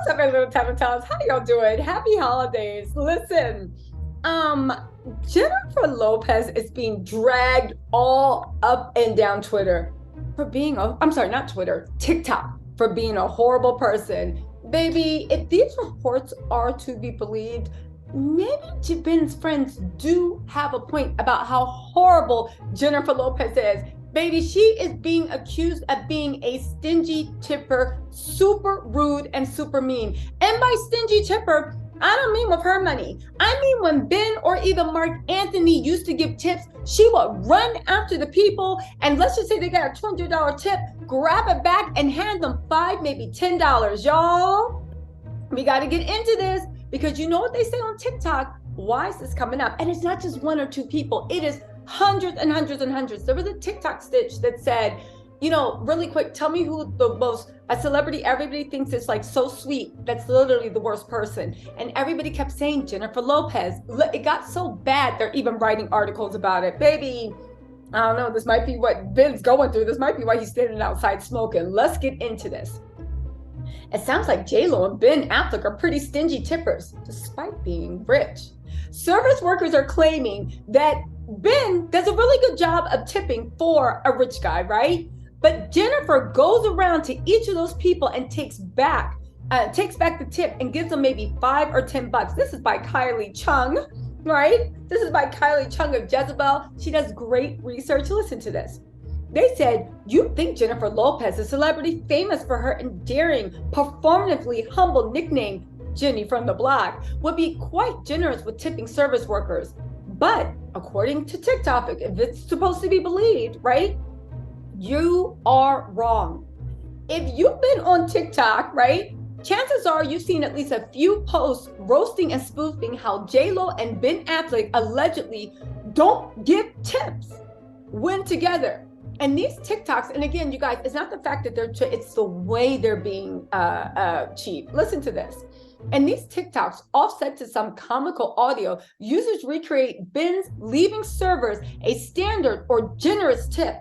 What's up, my little Tamatals? How y'all doing? Happy holidays. Listen, um, Jennifer Lopez is being dragged all up and down Twitter for being I'm sorry, not Twitter, TikTok, for being a horrible person. Baby, if these reports are to be believed, maybe Jabin's friends do have a point about how horrible Jennifer Lopez is. Baby, she is being accused of being a stingy tipper, super rude and super mean. And by stingy tipper, I don't mean with her money. I mean when Ben or even Mark Anthony used to give tips, she would run after the people and let's just say they got a $200 tip, grab it back and hand them $5, maybe $10. Y'all, we got to get into this because you know what they say on TikTok. Why is this coming up? And it's not just one or two people. It is hundreds and hundreds and hundreds. There was a TikTok stitch that said, you know, really quick, tell me who a celebrity everybody thinks is like so sweet, that's literally the worst person. And everybody kept saying Jennifer Lopez. It got so bad, they're even writing articles about it. Baby, I don't know, this might be what Ben's going through. This might be why he's standing outside smoking. Let's get into this. It sounds like J-Lo and Ben Affleck are pretty stingy tippers, despite being rich. Service workers are claiming that Ben does a really good job of tipping for a rich guy, right? But Jennifer goes around to each of those people and takes back the tip and gives them maybe $5 or $10. This is by Kylie Chung, right? This is by Kylie Chung of Jezebel. She does great research. Listen to this. They said, you think Jennifer Lopez, a celebrity famous for her endearing, performatively humble nickname, Jenny from the Block, would be quite generous with tipping service workers. But according to TikTok, if it's supposed to be believed, right, you are wrong. If you've been on TikTok, right, chances are you've seen at least a few posts roasting and spoofing how J-Lo and Ben Affleck allegedly don't give tips when together. And these TikToks, and again, you guys, it's not the fact that it's the way they're being cheap. Listen to this. And these TikToks, offset to some comical audio, users recreate Ben's leaving servers a standard or generous tip,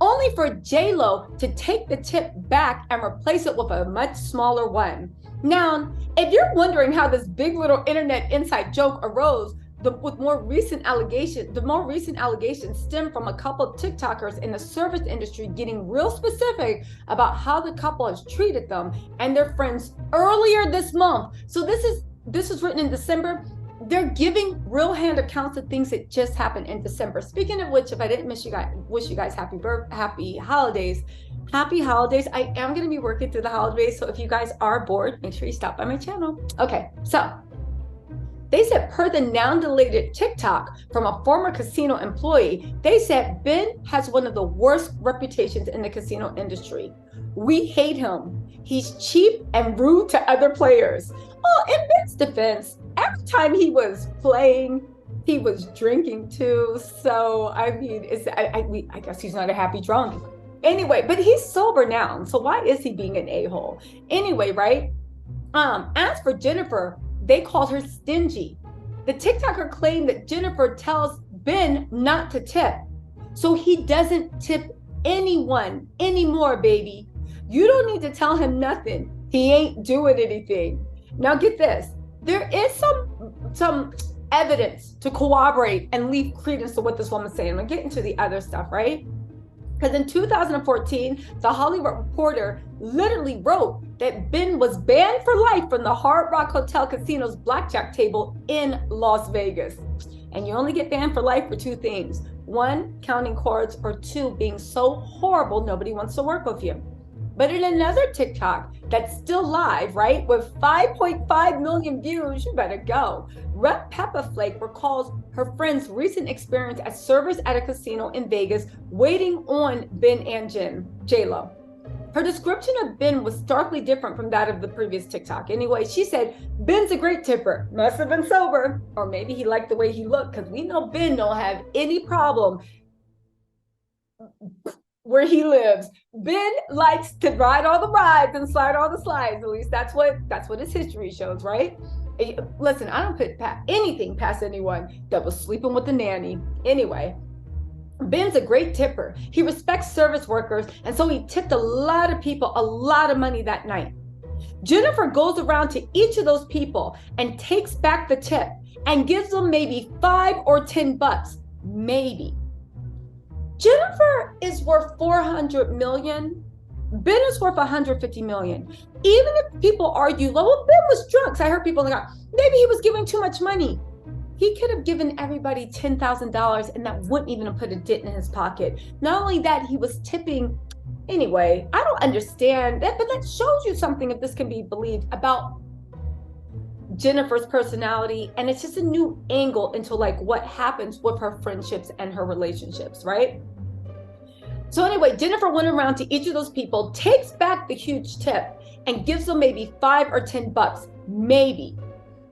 only for J-Lo to take the tip back and replace it with a much smaller one. Now, if you're wondering how this big little internet inside joke arose, the more recent allegations stem from a couple of TikTokers in the service industry getting real specific about how the couple has treated them and their friends earlier this month. So this is written in December. They're giving real hand accounts of things that just happened in December. Speaking of which, if I didn't wish you guys happy holidays. Happy holidays. I am going to be working through the holidays. So if you guys are bored, make sure you stop by my channel. Okay, so they said, per the now deleted TikTok from a former casino employee, they said Ben has one of the worst reputations in the casino industry. We hate him. He's cheap and rude to other players. Well, in Ben's defense, every time he was playing, he was drinking too. So, I mean, I guess he's not a happy drunk. Anyway, but he's sober now. So why is he being an a-hole? Anyway, right? As for Jennifer, they called her stingy. The TikToker claimed that Jennifer tells Ben not to tip, so he doesn't tip anyone anymore, baby. You don't need to tell him nothing. He ain't doing anything. Now get this. There is some evidence to corroborate and leave credence to what this woman's saying. I'm gonna get into the other stuff, right? Because in 2014, the Hollywood Reporter literally wrote that Ben was banned for life from the Hard Rock Hotel Casino's blackjack table in Las Vegas. And you only get banned for life for two things. One, counting cards, or two, being so horrible nobody wants to work with you. But in another TikTok that's still live, right, with 5.5 million views, you better go. Rep Peppa Flake recalls her friend's recent experience as service at a casino in Vegas, waiting on Ben and J-Lo. Her description of Ben was starkly different from that of the previous TikTok. Anyway, she said, Ben's a great tipper, must have been sober, or maybe he liked the way he looked, because we know Ben don't have any problem where he lives. Ben likes to ride all the rides and slide all the slides. At least that's what his history shows, right? Listen, I don't put anything past anyone that was sleeping with the nanny. Anyway, Ben's a great tipper. He respects service workers, and so he tipped a lot of people a lot of money that night. Jennifer goes around to each of those people and takes back the tip and gives them maybe $5 or $10, maybe. Jennifer is worth 400 million. Ben is worth 150 million. Even if people argue, well, Ben was drunk. So I heard people like, maybe he was giving too much money. He could have given everybody $10,000 and that wouldn't even have put a dent in his pocket. Not only that, he was tipping. Anyway, I don't understand that, but that shows you something, if this can be believed, about Jennifer's personality. And it's just a new angle into like what happens with her friendships and her relationships, right? So anyway, Jennifer went around to each of those people, takes back the huge tip and gives them maybe $5 or $10, maybe.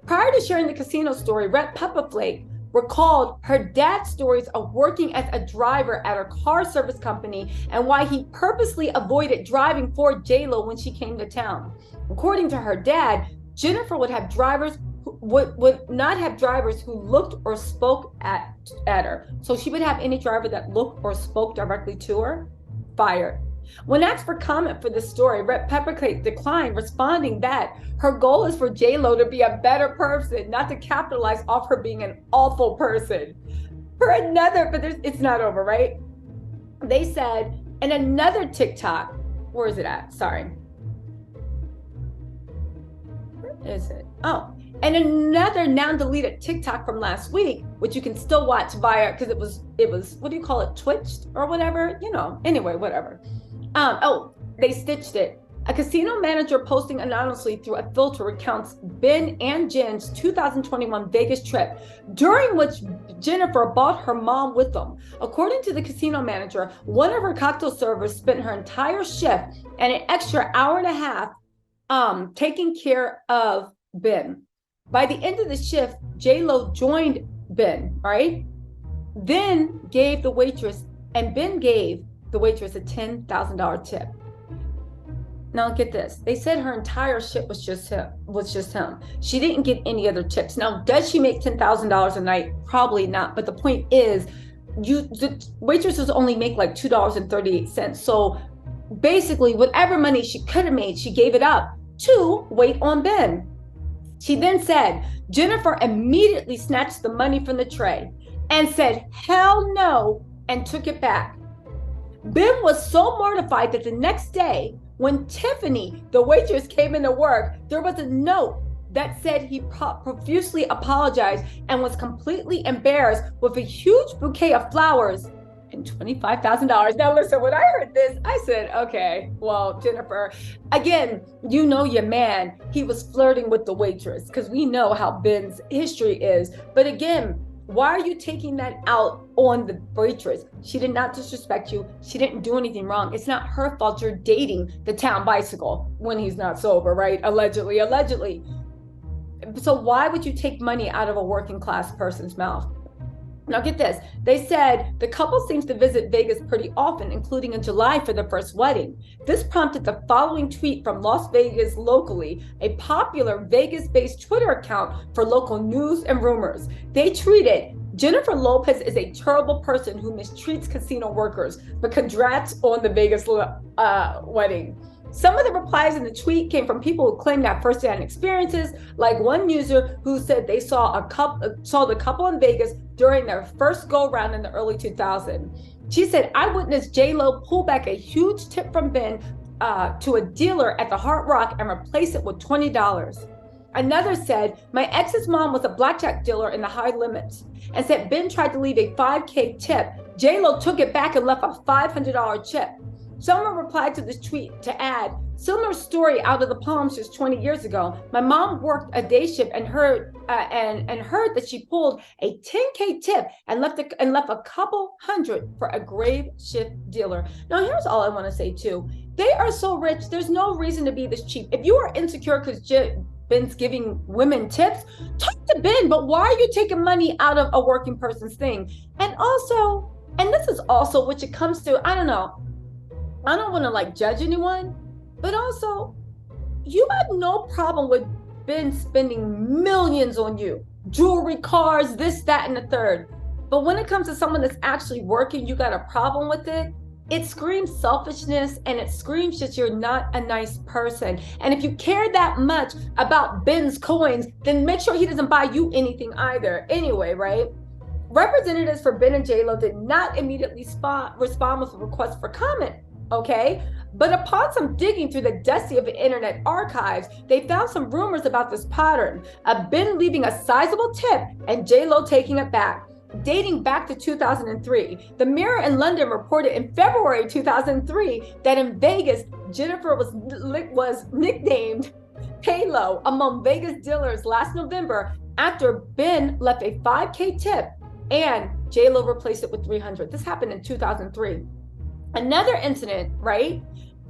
Prior to sharing the casino story, Rhett Pepperflake recalled her dad's stories of working as a driver at a car service company and why he purposely avoided driving for J-Lo when she came to town. According to her dad, Jennifer would have drivers would not have drivers who looked or spoke at her. So she would have any driver that looked or spoke directly to her, fired. When asked for comment for this story, Rhett Pepperflake declined, responding that her goal is for J-Lo to be a better person, not to capitalize off her being an awful person. But it's not over, right? They said in another TikTok, where is it at? Sorry. Where is it? Oh, and another now deleted TikTok from last week, which you can still watch via, because it was, what do you call it? Twitched or whatever, anyway, whatever. They stitched it. A casino manager posting anonymously through a filter recounts Ben and Jen's 2021 Vegas trip, during which Jennifer brought her mom with them. According to the casino manager, one of her cocktail servers spent her entire shift and an extra hour and a half taking care of Ben. By the end of the shift, J-Lo joined Ben, right? Then gave the waitress, and Ben gave the waitress a $10,000 tip. Now get this. They said her entire shift was just him. She didn't get any other tips. Now, does she make $10,000 a night? Probably not. But the point is, the waitresses only make like $2.38. So basically, whatever money she could have made, she gave it up to wait on Ben. She then said, Jennifer immediately snatched the money from the tray and said, hell no, and took it back. Ben was so mortified that the next day, when Tiffany, the waitress, came into work, there was a note that said he profusely apologized and was completely embarrassed, with a huge bouquet of flowers and $25,000. Now listen, when I heard this, I said, okay, well, Jennifer, again, your man, he was flirting with the waitress, because we know how Ben's history is. But again, why are you taking that out on the waitress? She did not disrespect you. She didn't do anything wrong. It's not her fault you're dating the town bicycle when he's not sober, right? Allegedly. So why would you take money out of a working class person's mouth? Now get this. They said the couple seems to visit Vegas pretty often, including in July for their first wedding. This prompted the following tweet from Las Vegas Locally, a popular Vegas-based Twitter account for local news and rumors. They tweeted, Jennifer Lopez is a terrible person who mistreats casino workers, but congrats on the Vegas wedding. Some of the replies in the tweet came from people who claimed that first-hand experiences, like one user who said they saw the couple in Vegas during their first go-round in the early 2000s. She said, I witnessed J-Lo pull back a huge tip from Ben to a dealer at the Hard Rock and replace it with $20. Another said, my ex's mom was a blackjack dealer in the high limits, and said Ben tried to leave a $5K tip. J-Lo took it back and left a $500 chip. Someone replied to this tweet to add, similar story out of the Palms just 20 years ago. My mom worked a day shift and heard that she pulled a $10K tip and left a couple hundred for a grave shift dealer. Now here's all I want to say too. They are so rich. There's no reason to be this cheap. If you are insecure because Ben's giving women tips, talk to Ben. But why are you taking money out of a working person's thing? And also, and this is also which it comes to, I don't know. I don't want to judge anyone, but also you have no problem with Ben spending millions on you, jewelry, cars, this, that, and the third. But when it comes to someone that's actually working, you got a problem with it. it screams selfishness, and it screams just you're not a nice person. And if you care that much about Ben's coins, then make sure he doesn't buy you anything either. Anyway, right? Representatives for Ben and J-Lo did not immediately respond with a request for comment, okay? But upon some digging through the dusty of the internet archives, they found some rumors about this pattern of Ben leaving a sizable tip and J-Lo taking it back. Dating back to 2003, the Mirror in London reported in February 2003 that in Vegas, Jennifer was nicknamed Paylow among Vegas dealers last November after Ben left a $5K tip and J-Lo replaced it with $300. This happened in 2003. Another incident, right?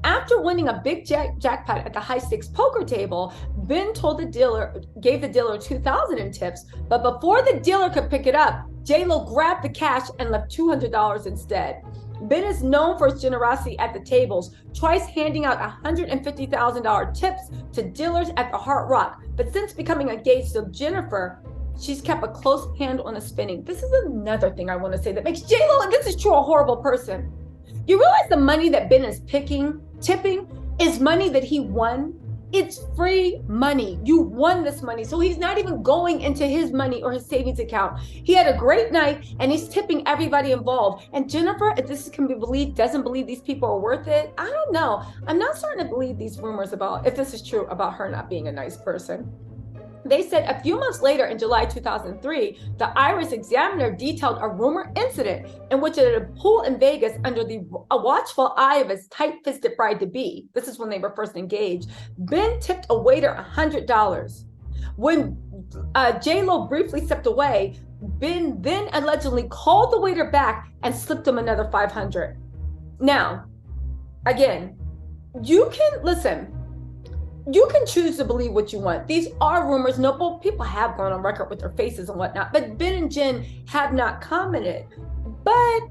After winning a big jackpot at the high-stakes poker table, Ben gave the dealer $2,000 in tips, but before the dealer could pick it up, J-Lo grabbed the cash and left $200 instead. Ben is known for his generosity at the tables, twice handing out $150,000 tips to dealers at the Hard Rock. But since becoming engaged to Jennifer, she's kept a close hand on the spending. This is another thing I want to say that makes J-Lo, and this is true, a horrible person. You realize the money that Ben is tipping is money that he won? It's free money. You won this money. So he's not even going into his money or his savings account. He had a great night and he's tipping everybody involved. And Jennifer, if this can be believed, doesn't believe these people are worth it. I don't know. I'm not starting to believe these rumors about, if this is true, about her not being a nice person. They said a few months later in July 2003, the Irish Examiner detailed a rumor incident in which at a pool in Vegas under the watchful eye of his tight-fisted bride-to-be, this is when they were first engaged, Ben tipped a waiter $100. When J-Lo briefly stepped away, Ben then allegedly called the waiter back and slipped him another $500. Now, again, you can choose to believe what you want. These are rumors. No, people have gone on record with their faces and whatnot, but Ben and Jen have not commented. But,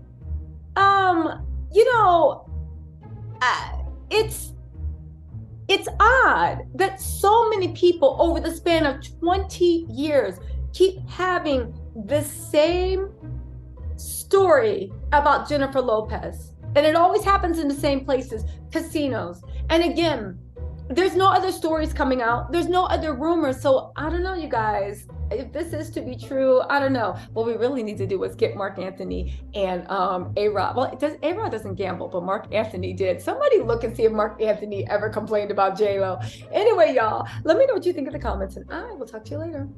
it's odd that so many people over the span of 20 years keep having the same story about Jennifer Lopez. And it always happens in the same places, casinos. And again, there's no other stories coming out. There's no other rumors. So I don't know, you guys, if this is to be true, I don't know. What we really need to do is get Mark Anthony and A-Rod. Well, A-Rod doesn't gamble, but Mark Anthony did. Somebody look and see if Mark Anthony ever complained about J-Lo. Anyway, y'all, let me know what you think in the comments, and I will talk to you later.